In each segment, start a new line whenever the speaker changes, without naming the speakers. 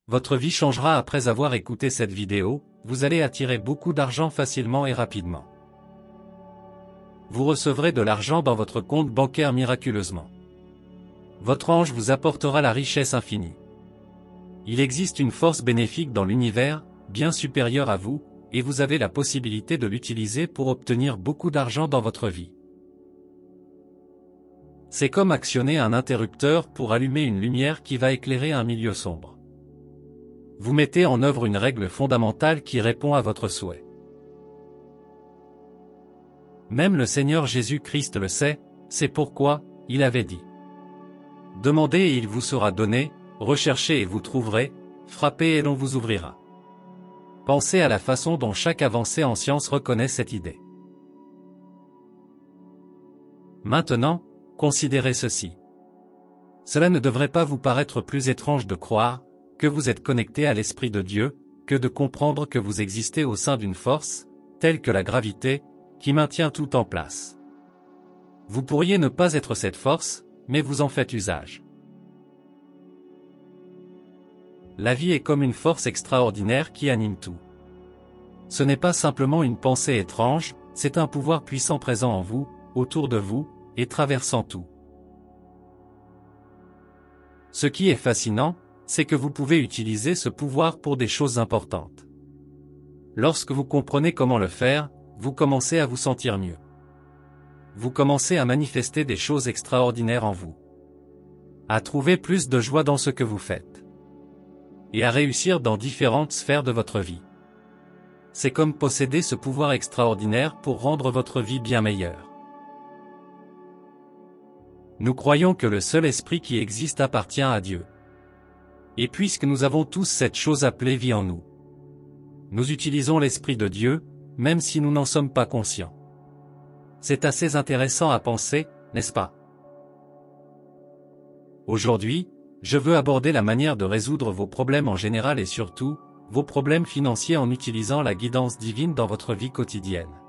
votre vie changera après avoir écouté cette vidéo, vous allez attirer beaucoup d'argent facilement et rapidement. Vous recevrez de l'argent dans votre compte bancaire miraculeusement. Votre ange vous apportera la richesse infinie. Il existe une force bénéfique dans l'univers, bien supérieure à vous, et vous avez la possibilité de l'utiliser pour obtenir beaucoup d'argent dans votre vie. C'est comme actionner un interrupteur pour allumer une lumière qui va éclairer un milieu sombre. Vous mettez en œuvre une règle fondamentale qui répond à votre souhait. Même le Seigneur Jésus-Christ le sait, c'est pourquoi, il avait dit. Demandez et il vous sera donné, recherchez et vous trouverez, frappez et l'on vous ouvrira. Pensez à la façon dont chaque avancée en science reconnaît cette idée. Maintenant, considérez ceci. Cela ne devrait pas vous paraître plus étrange de croire que vous êtes connecté à l'Esprit de Dieu, que de comprendre que vous existez au sein d'une force, telle que la gravité, qui maintient tout en place. Vous pourriez ne pas être cette force, mais vous en faites usage. La vie est comme une force extraordinaire qui anime tout. Ce n'est pas simplement une pensée étrange, c'est un pouvoir puissant présent en vous, autour de vous, et traversant tout. Ce qui est fascinant, c'est que vous pouvez utiliser ce pouvoir pour des choses importantes. Lorsque vous comprenez comment le faire, vous commencez à vous sentir mieux. Vous commencez à manifester des choses extraordinaires en vous. À trouver plus de joie dans ce que vous faites. Et à réussir dans différentes sphères de votre vie. C'est comme posséder ce pouvoir extraordinaire pour rendre votre vie bien meilleure. Nous croyons que le seul esprit qui existe appartient à Dieu. Et puisque nous avons tous cette chose appelée vie en nous, nous utilisons l'Esprit de Dieu, même si nous n'en sommes pas conscients. C'est assez intéressant à penser, n'est-ce pas? Aujourd'hui, je veux aborder la manière de résoudre vos problèmes en général et surtout, vos problèmes financiers en utilisant la guidance divine dans votre vie quotidienne.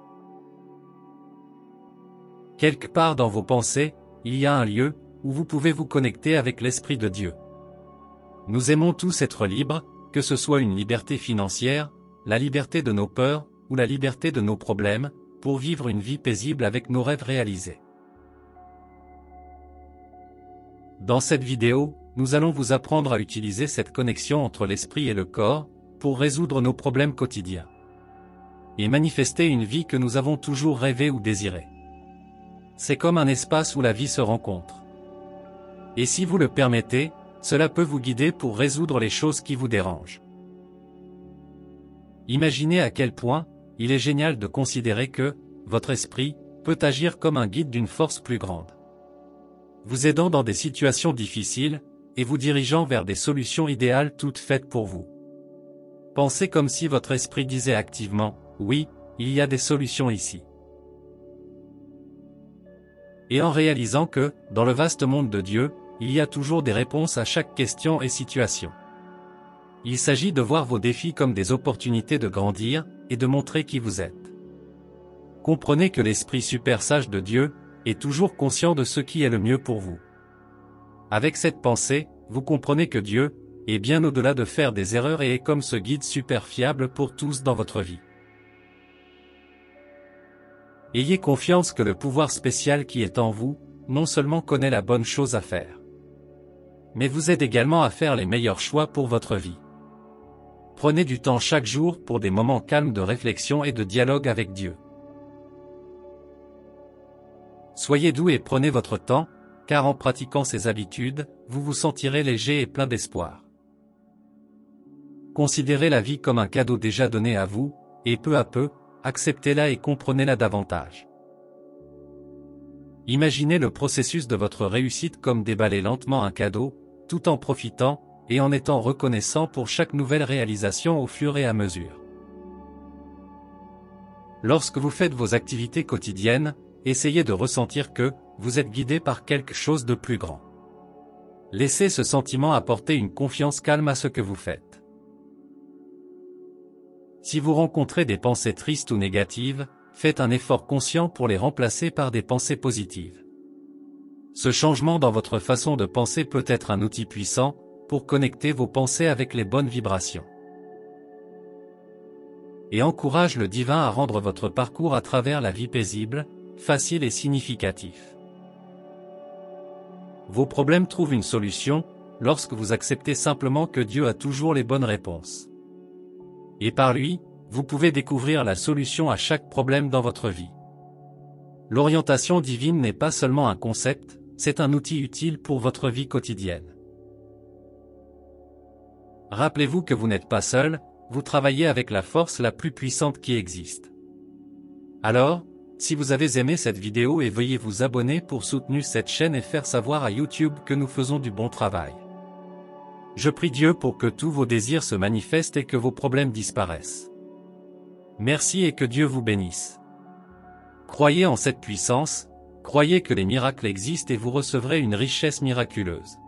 Quelque part dans vos pensées, il y a un lieu où vous pouvez vous connecter avec l'Esprit de Dieu. Nous aimons tous être libres, que ce soit une liberté financière, la liberté de nos peurs, ou la liberté de nos problèmes, pour vivre une vie paisible avec nos rêves réalisés. Dans cette vidéo, nous allons vous apprendre à utiliser cette connexion entre l'esprit et le corps, pour résoudre nos problèmes quotidiens. Et manifester une vie que nous avons toujours rêvé ou désiré. C'est comme un espace où la vie se rencontre. Et si vous le permettez, cela peut vous guider pour résoudre les choses qui vous dérangent. Imaginez à quel point, il est génial de considérer que, votre esprit, peut agir comme un guide d'une force plus grande. Vous aidant dans des situations difficiles, et vous dirigeant vers des solutions idéales toutes faites pour vous. Pensez comme si votre esprit disait activement, oui, il y a des solutions ici. Et en réalisant que, dans le vaste monde de Dieu, il y a toujours des réponses à chaque question et situation. Il s'agit de voir vos défis comme des opportunités de grandir, et de montrer qui vous êtes. Comprenez que l'Esprit super sage de Dieu, est toujours conscient de ce qui est le mieux pour vous. Avec cette pensée, vous comprenez que Dieu, est bien au-delà de faire des erreurs et est comme ce guide super fiable pour tous dans votre vie. Ayez confiance que le pouvoir spécial qui est en vous, non seulement connaît la bonne chose à faire, mais vous aide également à faire les meilleurs choix pour votre vie. Prenez du temps chaque jour pour des moments calmes de réflexion et de dialogue avec Dieu. Soyez doux et prenez votre temps, car en pratiquant ces habitudes, vous vous sentirez léger et plein d'espoir. Considérez la vie comme un cadeau déjà donné à vous, et peu à peu, acceptez-la et comprenez-la davantage. Imaginez le processus de votre réussite comme déballer lentement un cadeau, tout en profitant, et en étant reconnaissant pour chaque nouvelle réalisation au fur et à mesure. Lorsque vous faites vos activités quotidiennes, essayez de ressentir que, vous êtes guidé par quelque chose de plus grand. Laissez ce sentiment apporter une confiance calme à ce que vous faites. Si vous rencontrez des pensées tristes ou négatives, faites un effort conscient pour les remplacer par des pensées positives. Ce changement dans votre façon de penser peut être un outil puissant, pour connecter vos pensées avec les bonnes vibrations. Et encourage le divin à rendre votre parcours à travers la vie paisible, facile et significatif. Vos problèmes trouvent une solution, lorsque vous acceptez simplement que Dieu a toujours les bonnes réponses. Et par lui, vous pouvez découvrir la solution à chaque problème dans votre vie. L'orientation divine n'est pas seulement un concept, c'est un outil utile pour votre vie quotidienne. Rappelez-vous que vous n'êtes pas seul, vous travaillez avec la force la plus puissante qui existe. Alors, si vous avez aimé cette vidéo et veuillez vous abonner pour soutenir cette chaîne et faire savoir à YouTube que nous faisons du bon travail. Je prie Dieu pour que tous vos désirs se manifestent et que vos problèmes disparaissent. Merci et que Dieu vous bénisse. Croyez en cette puissance, croyez que les miracles existent et vous recevrez une richesse miraculeuse.